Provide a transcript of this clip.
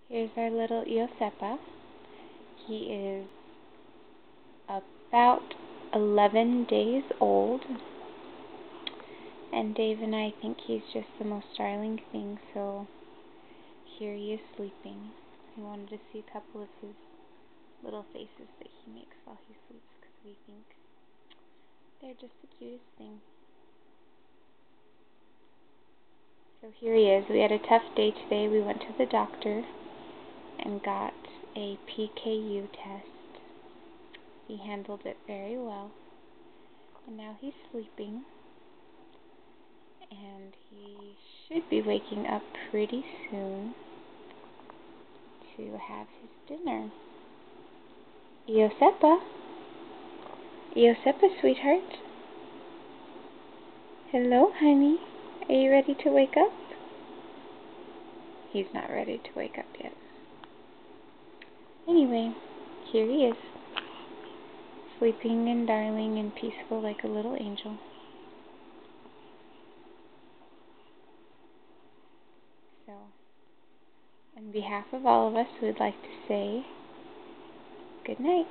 Here's our little Iosepa. He is about 11 days old. And Dave and I think he's just the most darling thing, so here he is sleeping. We wanted to see a couple of his little faces that he makes while he sleeps because we think they're just the cutest thing. So here he is. We had a tough day today. We went to the doctor and got a PKU test. He handled it very well. And now he's sleeping. And he should be waking up pretty soon to have his dinner. Iosepa? Iosepa, sweetheart? Hello, honey. Are you ready to wake up? He's not ready to wake up yet. Anyway, here he is, sleeping and darling and peaceful like a little angel. So, on behalf of all of us, we'd like to say good night.